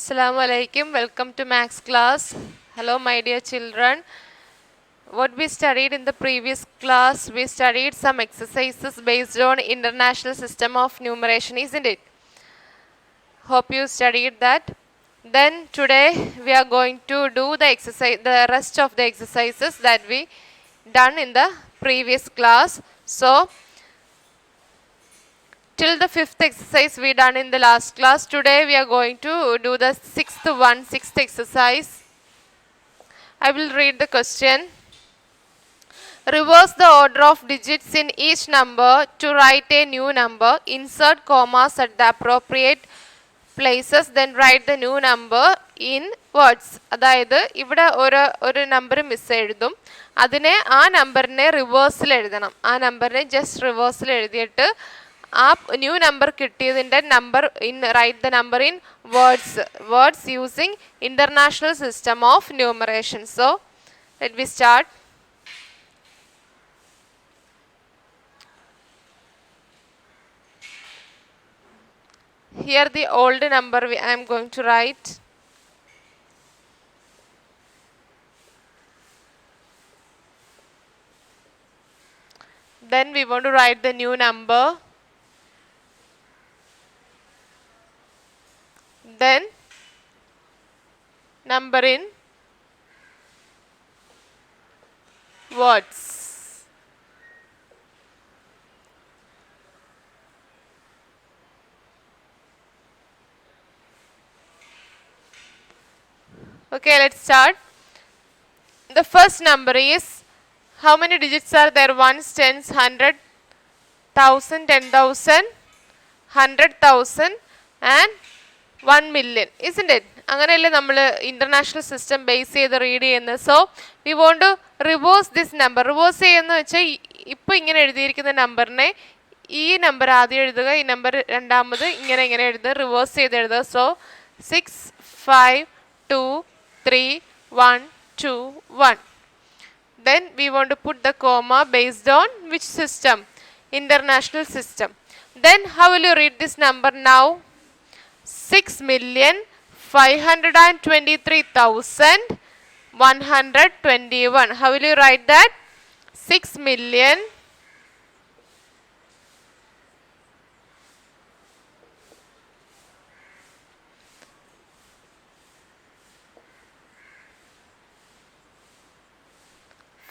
Assalamu alaikum. Welcome to Max class. Hello my dear children. What we studied in the previous class, we studied some exercises based on international system of numeration, isn't it? Hope you studied that. Then today we are going to do the rest of the exercises that we done in the previous class. So till the fifth exercise we done in the last class. Today we are going to do the sixth exercise. I will read the question. Reverse the order of digits in each number to write a new number. Insert commas at the appropriate places. Then write the new number in words. അതായത് ഇവിടെ ഒരു number miss എഴുതും. അതിനെ ആ നമ്പറിനെ റിവേഴ്സിൽ എഴുതണം. ആ നമ്പറിനെ ജസ്റ്റ് റിവേഴ്സിൽ എഴുതിയിട്ട് ആ ന്യൂ നമ്പർ കിട്ടിയതിൻ്റെ number write the number in words using international system of numeration. So let we start. Here the old number I am going to write. Then we want to write the new number. Then number in words. Okay, let's start. The first number is, how many digits are there? Ones, tens, 100, 1000, 10,000, 100,000 and 1 million, isn't it? അങ്ങനെയല്ലേ നമ്മൾ international system base ചെയ്ത് read ചെയ്യുന്നത്. So we want to reverse this number. Reverse ചെയ്യുന്നത് വെച്ചാൽ ഇപ്പോൾ ഇങ്ങനെ എഴുതിയിരിക്കുന്ന നമ്പറിനെ ഈ നമ്പർ ആദ്യം എഴുതുക, ഈ നമ്പർ രണ്ടാമത് ഇങ്ങനെ എഴുതുക, റിവേഴ്സ് ചെയ്ത് എഴുതുക. So 6, 5, 2, 3, 1, 2, 1. Then we want to put the comma based on which system? International system. Then how will you read this number now? 6,523,121. How will you write that? 6 million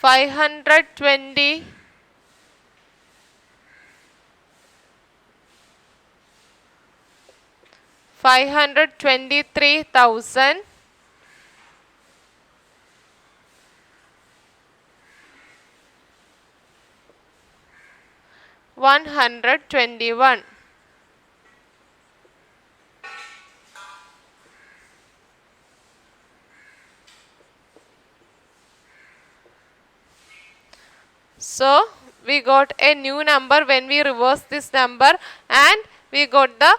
520 523,000 121. So we got a new number when we reverse this number, and we got the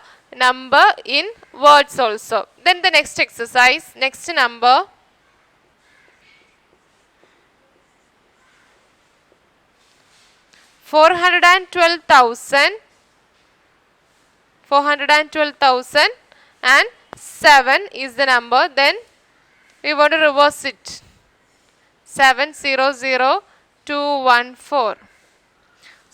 number in words also. Then the next exercise, next number. Four hundred and 7 is the number. Then we want to reverse it. 700,214.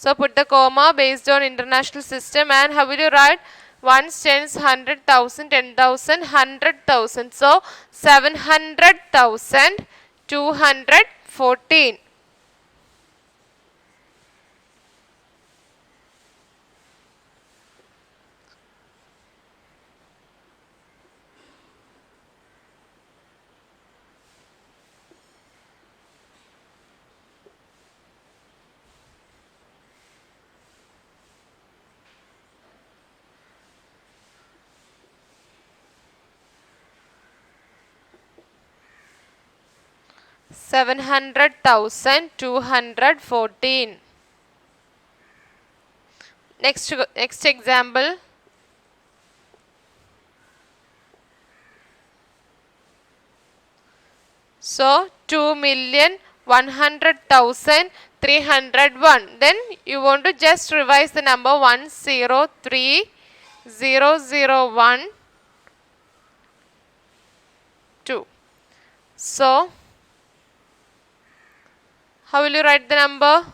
So put the comma based on international system, and how will you write? Ones, tens, 100,000, 10,000, 100,000. So 700,214. $700,214. Next example. So 2,100,301. Then you want to just revise the number 103,001 So how will you write the number?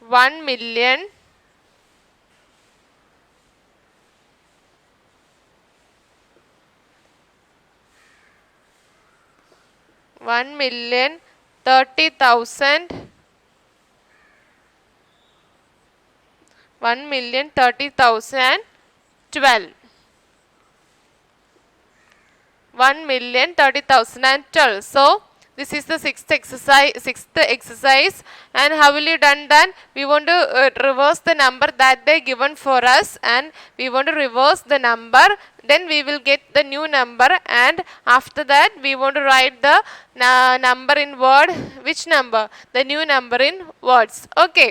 1,000,000 1,30,000 1,30,012 1,30,012. So this is the sixth exercise. And how will you done that? We want to reverse the number that they given for us, and we want to reverse the number, then we will get the new number, and after that we want to write the number in word. Which number? The new number in words. Okay,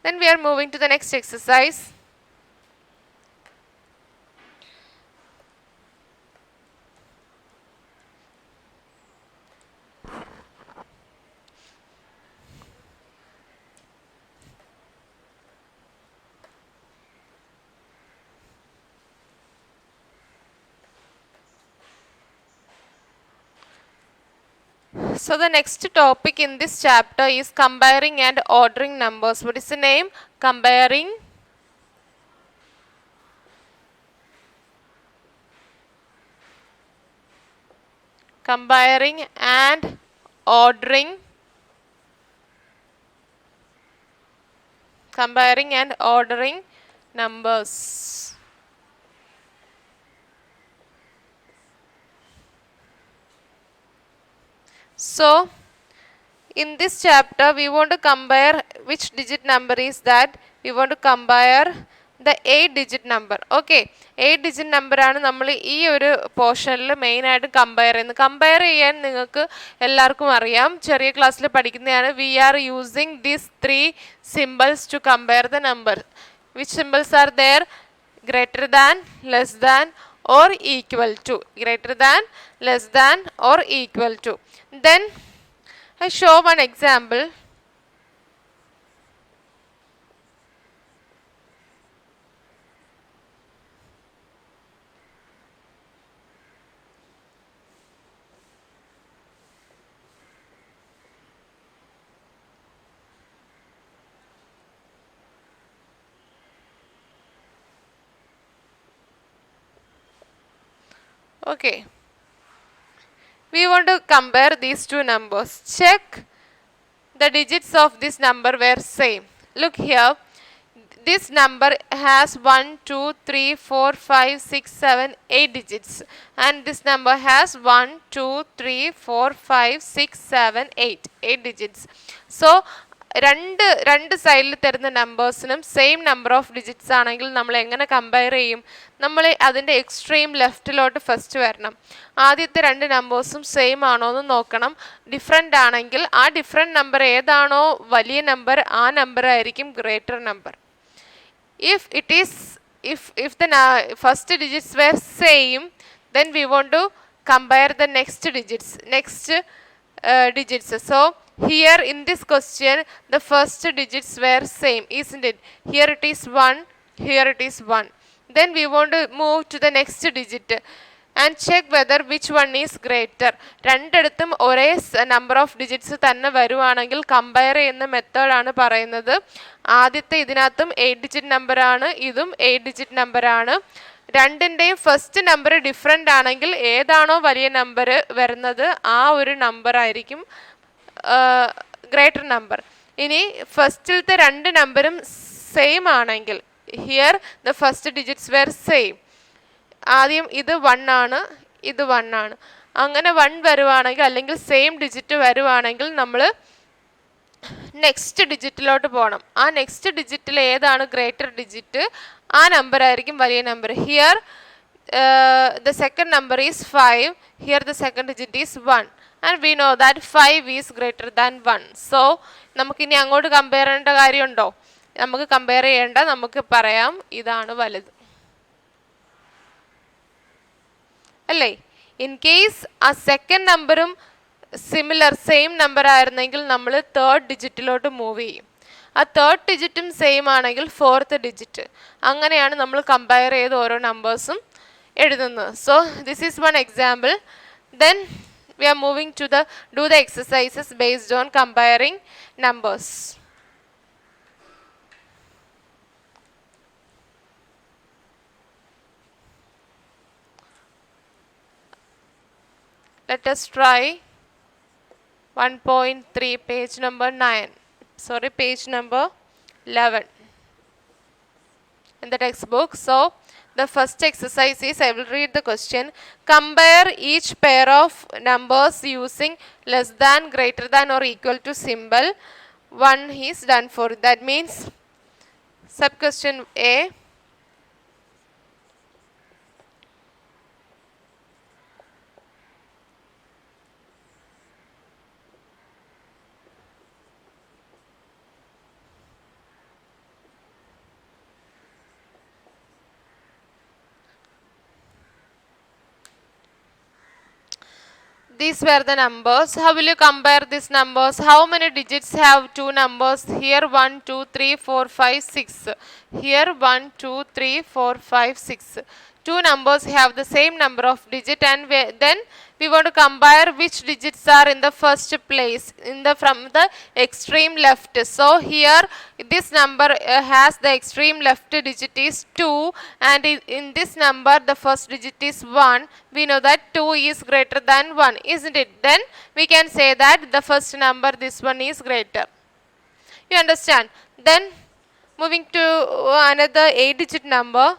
then we are moving to the next exercise. So the next topic in this chapter is comparing and ordering numbers. What is the name? Comparing and ordering numbers. So in this chapter we want to compare which digit number is that. We want to compare the 8-digit number. Okay, 8-digit number ആണ് നമ്മൾ ഈ ഒരു പോർഷനിൽ മെയിനായിട്ട് compare ചെയ്യാൻ നിങ്ങൾക്ക് എല്ലാവർക്കും അറിയാം, ചെറിയ ക്ലാസ്സിൽ പഠിക്കുന്നതാണ്. We are using these 3 symbols to compare the number. Which symbols are there? Greater than, less than, or equal to. Greater than, less than, or equal to. Then I show one example. Okay, we want to compare these two numbers. Check the digits of this number were same. Look here, this number has 1, 2, 3, 4, 5, 6, 7, 8 digits, and this number has 1, 2, 3, 4, 5, 6, 7, 8 digits. So രണ്ട് സൈഡിൽ തരുന്ന നമ്പേഴ്സിനും same number of digits ആണെങ്കിൽ നമ്മൾ എങ്ങനെ compare ചെയ്യും? നമ്മൾ അതിൻ്റെ extreme ലെഫ്റ്റിലോട്ട് first വരണം. ആദ്യത്തെ രണ്ട് നമ്പേഴ്സും സെയിം ആണോ എന്ന് നോക്കണം. ഡിഫറെൻ്റ് ആണെങ്കിൽ ആ ഡിഫറെൻ്റ് നമ്പർ ഏതാണോ വലിയ നമ്പർ, ആ നമ്പർ ആയിരിക്കും greater number. If the first digits were same, then we want to compare the next digits. So here in this question the first digits were same, isn't it? Here it is 1, here it is 1. Then we want to move to the next digit and check whether which one is greater. രണ്ടിടത്തും ഒരേ number of digits തന്നെ വരുവാണെങ്കിൽ compare ചെയ്യുന്ന മെത്തേഡാണ് പറയുന്നത്. ആദ്യത്തെ ഇതിനകത്തും 8 digit നമ്പറാണ്, ഇതും 8 ഡിജിറ്റ് നമ്പറാണ്. രണ്ടിൻ്റെയും ഫസ്റ്റ് നമ്പർ ഡിഫറെൻ്റ് ആണെങ്കിൽ ഏതാണോ വലിയ നമ്പർ വരുന്നത് ആ ഒരു നമ്പർ ആയിരിക്കും ഗ്രേറ്റർ നമ്പർ. ഇനി ഫസ്റ്റിലത്തെ രണ്ട് നമ്പറും സെയിം ആണെങ്കിൽ, here the first digits were same, ആദ്യം ഇത് 1 ആണ്, ഇത് 1 ആണ്, അങ്ങനെ 1 വരുവാണെങ്കിൽ അല്ലെങ്കിൽ സെയിം ഡിജിറ്റ് വരുവാണെങ്കിൽ നമ്മൾ നെക്സ്റ്റ് ഡിജിറ്റിലോട്ട് പോകണം. ആ നെക്സ്റ്റ് ഡിജിറ്റിൽ ഏതാണ് ഗ്രേറ്റർ ഡിജിറ്റ് ആ നമ്പർ ആയിരിക്കും വലിയ number. Here the second number is 5, here the second digit is 1, and we know that 5 is greater than 1. So നമുക്കിനി അങ്ങോട്ട് കമ്പയർ ചെയ്യേണ്ട കാര്യമുണ്ടോ? നമുക്ക് കമ്പയർ ചെയ്യേണ്ട, നമുക്ക് പറയാം ഇതാണ് വലുത് അല്ലേ. ഇൻ കേസ് ആ സെക്കൻഡ് നമ്പറും സിമിലർ സെയിം നമ്പർ ആയിരുന്നെങ്കിൽ നമ്മൾ തേർഡ് ഡിജിറ്റിലോട്ട് മൂവ് ചെയ്യും. ആ തേർഡ് ഡിജിറ്റും സെയിം ആണെങ്കിൽ ഫോർത്ത് ഡിജിറ്റ്. അങ്ങനെയാണ് നമ്മൾ കമ്പയർ ചെയ്ത് ഓരോ നമ്പേഴ്സും എഴുതുന്നു. So this is one example. Then we are moving to the do the exercises based on comparing numbers. Let us try 1.3 page number 9. Sorry, page number 11 in the textbook. So the first exercise is, I will read the question. Compare each pair of numbers using less than, greater than or equal to symbol. One is done for. That means sub question A. These were the numbers. How will you compare these numbers? How many digits have two numbers? Here 1, 2, 3, 4, 5, 6. Here 1, 2, 3, 4, 5, 6. Two numbers have the same number of digits, and then we want to compare which digits are in the first place from the extreme left. So here this number has the extreme left digit is 2, and in this number the first digit is 1. We know that 2 is greater than 1, isn't it? Then we can say that the first number, this one, is greater. You understand? Then moving to another 8-digit number.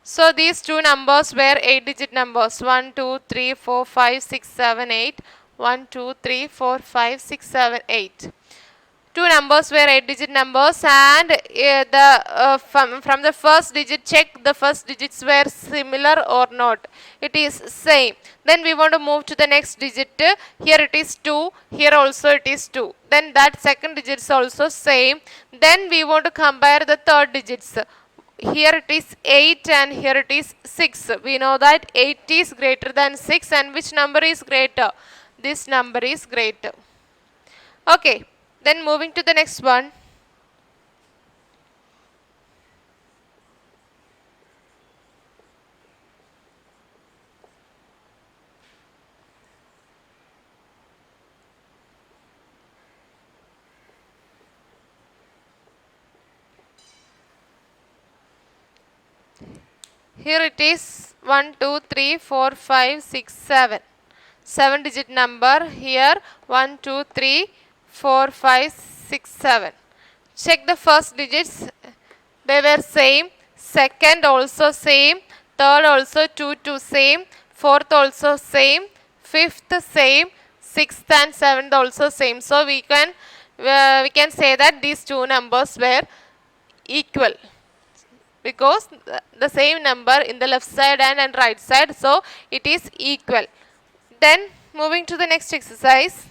So these two numbers were 8-digit numbers. 1, 2, 3, 4, 5, 6, 7, 8. 1, 2, 3, 4, 5, 6, 7, 8. Two numbers were 8-digit numbers, and from the first digit, check the first digits were similar or not. It is same. Then we want to move to the next digit. Here it is 2. Here also it is 2. Then that second digit is also same. Then we want to compare the third digits. Here it is 8 and here it is 6. We know that 8 is greater than 6, and which number is greater? This number is greater. Okay, then moving to the next one. Here it is 1, 2, 3, 4, 5, 6, 7. 7-digit number. Here 1, 2, 3, 4, 5, 6, 7. Check the first digits. They were same. Second also same. Third also 2, 2 same. Fourth also same. Fifth same. Sixth and seventh also same. So we can say that these two numbers were equal, because the same number in the left side and right side, so it is equal. Then moving to the next exercise.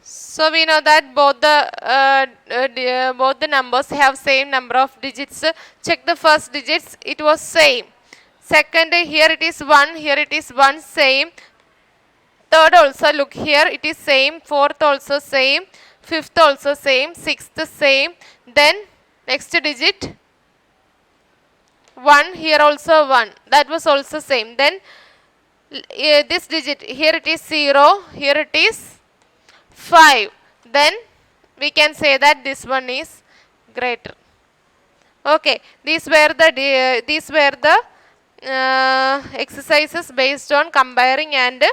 So we know that both the numbers have same number of digits. Check the first digits. It was same. Second, here it is 1. Here it is 1, same. Third also, look here, it is same. Fourth also same. Fifth also same. Sixth same. Then next digit 1. Here also 1. That was also same. Then this digit, here it is 0. Here it is 5. Then we can say that this one is greater. Okay, these were the exercises based on comparing and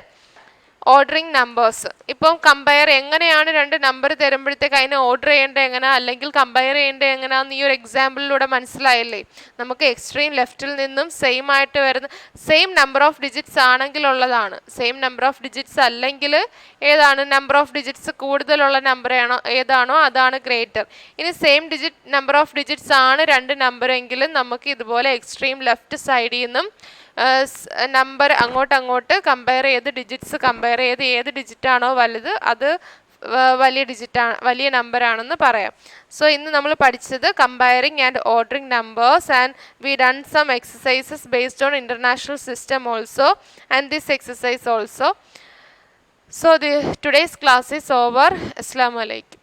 ordering numbers. ഇപ്പം compare എങ്ങനെയാണ് രണ്ട് number തരുമ്പോഴത്തേക്ക് അതിനെ order ചെയ്യേണ്ടത് എങ്ങനെ, അല്ലെങ്കിൽ compare ചെയ്യേണ്ടത് എങ്ങനെയാണെന്ന് ഈ ഒരു എക്സാമ്പിളിലൂടെ മനസ്സിലായില്ലേ. നമുക്ക് എക്സ്ട്രീം ലെഫ്റ്റിൽ നിന്നും സെയിം ആയിട്ട് വരുന്ന സെയിം നമ്പർ ഓഫ് ഡിജിറ്റ്സ് ആണെങ്കിലുള്ളതാണ്. സെയിം നമ്പർ ഓഫ് ഡിജിറ്റ്സ് അല്ലെങ്കിൽ ഏതാണ് നമ്പർ ഓഫ് ഡിജിറ്റ്സ് കൂടുതലുള്ള നമ്പർ ഏതാണോ അതാണ് ഗ്രേറ്റർ. ഇനി സെയിം നമ്പർ ഓഫ് ഡിജിറ്റ്സ് ആണ് രണ്ട് നമ്പർ എങ്കിലും നമുക്ക് ഇതുപോലെ എക്സ്ട്രീം ലെഫ്റ്റ് സൈഡിൽ നിന്നും നമ്പർ അങ്ങോട്ട് കമ്പയർ ചെയ്ത് ഡിജിറ്റ്സ് കമ്പയർ ചെയ്ത് ഏത് ഡിജിറ്റാണോ വലുത് അത് വലിയ നമ്പറാണെന്ന് പറയാം. സോ ഇന്ന് നമ്മൾ പഠിച്ചത് comparing and ordering numbers, and we done some exercises based on international system also and this exercise also. So today's class is over. Assalamu alaikum.